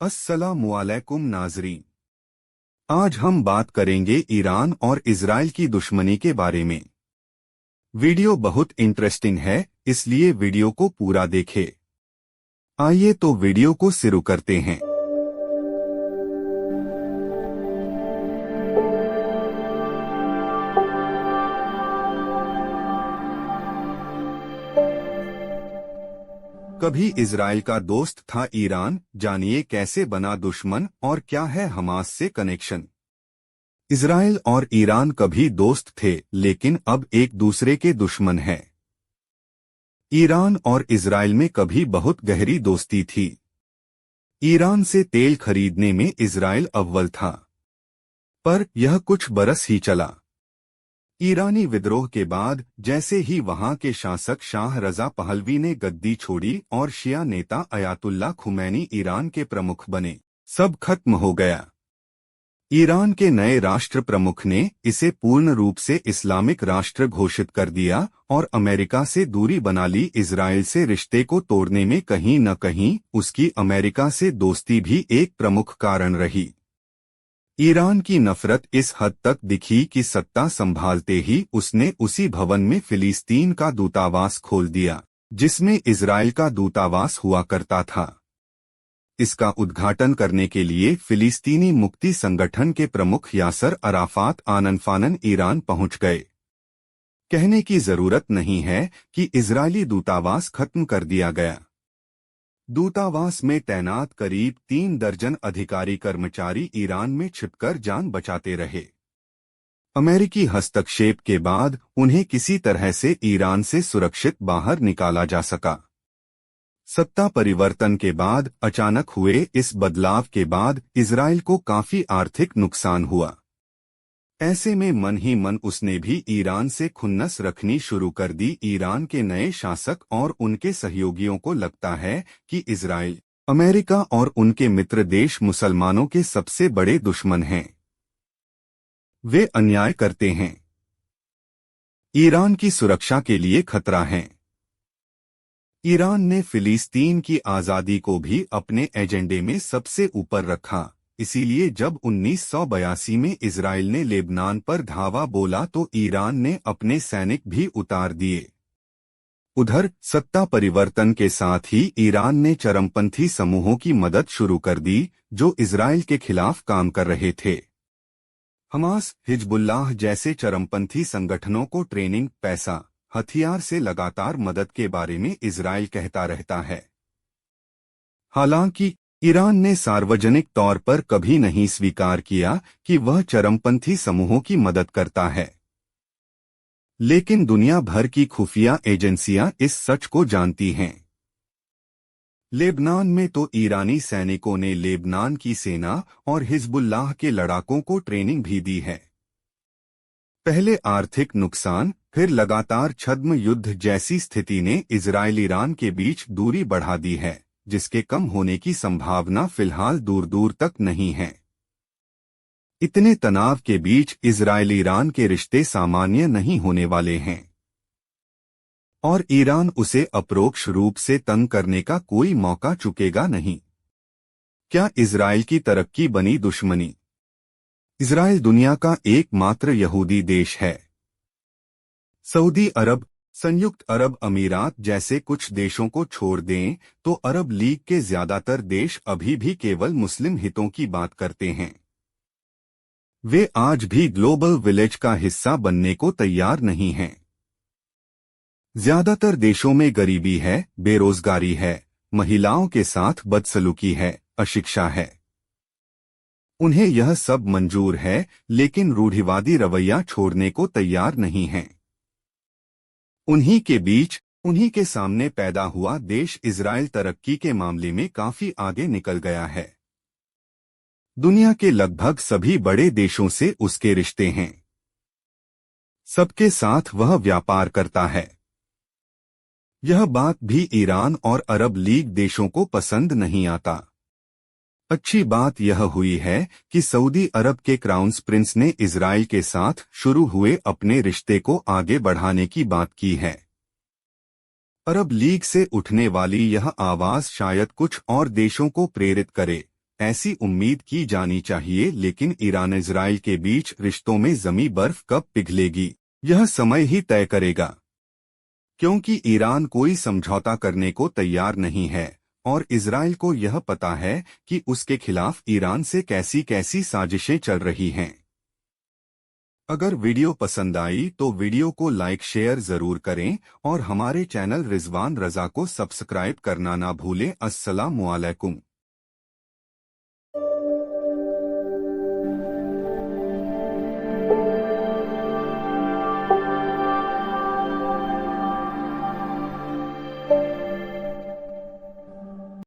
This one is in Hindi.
अस्सलामुअलैकुम नाज़रीन। आज हम बात करेंगे ईरान और इजराइल की दुश्मनी के बारे में। वीडियो बहुत इंटरेस्टिंग है, इसलिए वीडियो को पूरा देखें। आइए तो वीडियो को शुरू करते हैं। कभी इजराइल का दोस्त था ईरान, जानिए कैसे बना दुश्मन और क्या है हमास से कनेक्शन। इजराइल और ईरान कभी दोस्त थे, लेकिन अब एक दूसरे के दुश्मन हैं। ईरान और इजराइल में कभी बहुत गहरी दोस्ती थी। ईरान से तेल खरीदने में इजराइल अव्वल था, पर यह कुछ बरस ही चला। ईरानी विद्रोह के बाद जैसे ही वहां के शासक शाह रजा पहलवी ने गद्दी छोड़ी और शिया नेता अयातुल्ला खुमैनी ईरान के प्रमुख बने, सब खत्म हो गया। ईरान के नए राष्ट्र प्रमुख ने इसे पूर्ण रूप से इस्लामिक राष्ट्र घोषित कर दिया और अमेरिका से दूरी बना ली। इजराइल से रिश्ते को तोड़ने में कहीं न कहीं उसकी अमेरिका से दोस्ती भी एक प्रमुख कारण रही। ईरान की नफरत इस हद तक दिखी कि सत्ता संभालते ही उसने उसी भवन में फिलिस्तीन का दूतावास खोल दिया, जिसमें इजराइल का दूतावास हुआ करता था। इसका उद्घाटन करने के लिए फिलिस्तीनी मुक्ति संगठन के प्रमुख यासर अराफात आनन-फानन ईरान पहुंच गए। कहने की जरूरत नहीं है कि इजरायली दूतावास खत्म कर दिया गया। दूतावास में तैनात करीब 3 दर्जन अधिकारी कर्मचारी ईरान में छिपकर जान बचाते रहे। अमेरिकी हस्तक्षेप के बाद उन्हें किसी तरह से ईरान से सुरक्षित बाहर निकाला जा सका। सत्ता परिवर्तन के बाद अचानक हुए इस बदलाव के बाद इजराइल को काफी आर्थिक नुकसान हुआ। ऐसे में मन ही मन उसने भी ईरान से खुन्नस रखनी शुरू कर दी। ईरान के नए शासक और उनके सहयोगियों को लगता है कि इजराइल, अमेरिका और उनके मित्र देश मुसलमानों के सबसे बड़े दुश्मन हैं। वे अन्याय करते हैं, ईरान की सुरक्षा के लिए खतरा हैं। ईरान ने फिलिस्तीन की आज़ादी को भी अपने एजेंडे में सबसे ऊपर रखा। इसीलिए जब 1982 में इजराइल ने लेबनान पर धावा बोला तो ईरान ने अपने सैनिक भी उतार दिए। उधर सत्ता परिवर्तन के साथ ही ईरान ने चरमपंथी समूहों की मदद शुरू कर दी, जो इजराइल के खिलाफ काम कर रहे थे। हमास, हिजबुल्लाह जैसे चरमपंथी संगठनों को ट्रेनिंग, पैसा, हथियार से लगातार मदद के बारे में इजराइल कहता रहता है। हालांकि ईरान ने सार्वजनिक तौर पर कभी नहीं स्वीकार किया कि वह चरमपंथी समूहों की मदद करता है। लेकिन दुनिया भर की खुफिया एजेंसियां इस सच को जानती हैं। लेबनान में तो ईरानी सैनिकों ने लेबनान की सेना और हिजबुल्लाह के लड़ाकों को ट्रेनिंग भी दी है। पहले आर्थिक नुकसान, फिर लगातार छद्म युद्ध जैसी स्थिति ने इजराइल ईरान के बीच दूरी बढ़ा दी है, जिसके कम होने की संभावना फिलहाल दूर दूर तक नहीं है। इतने तनाव के बीच इजराइल ईरान के रिश्ते सामान्य नहीं होने वाले हैं और ईरान उसे अपरोक्ष रूप से तंग करने का कोई मौका चुकेगा नहीं। क्या इजराइल की तरक्की बनी दुश्मनी? इजराइल दुनिया का एकमात्र यहूदी देश है। सऊदी अरब, संयुक्त अरब अमीरात जैसे कुछ देशों को छोड़ दें तो अरब लीग के ज्यादातर देश अभी भी केवल मुस्लिम हितों की बात करते हैं। वे आज भी ग्लोबल विलेज का हिस्सा बनने को तैयार नहीं हैं। ज्यादातर देशों में गरीबी है, बेरोजगारी है, महिलाओं के साथ बदसलूकी है, अशिक्षा है। उन्हें यह सब मंजूर है, लेकिन रूढ़िवादी रवैया छोड़ने को तैयार नहीं हैं। उन्हीं के बीच, उन्हीं के सामने पैदा हुआ देश इजराइल तरक्की के मामले में काफी आगे निकल गया है। दुनिया के लगभग सभी बड़े देशों से उसके रिश्ते हैं। सबके साथ वह व्यापार करता है। यह बात भी ईरान और अरब लीग देशों को पसंद नहीं आता। अच्छी बात यह हुई है कि सऊदी अरब के क्राउन प्रिंस ने इजराइल के साथ शुरू हुए अपने रिश्ते को आगे बढ़ाने की बात की है। अरब लीग से उठने वाली यह आवाज शायद कुछ और देशों को प्रेरित करे, ऐसी उम्मीद की जानी चाहिए, लेकिन ईरान इजराइल के बीच रिश्तों में जमी बर्फ कब पिघलेगी, यह समय ही तय करेगा। क्योंकि ईरान कोई समझौता करने को तैयार नहीं है और इजराइल को यह पता है कि उसके खिलाफ ईरान से कैसी कैसी साजिशें चल रही हैं। अगर वीडियो पसंद आई तो वीडियो को लाइक शेयर जरूर करें और हमारे चैनल रिजवान रजा को सब्सक्राइब करना ना भूलें। अस्सलामुअलैकुम।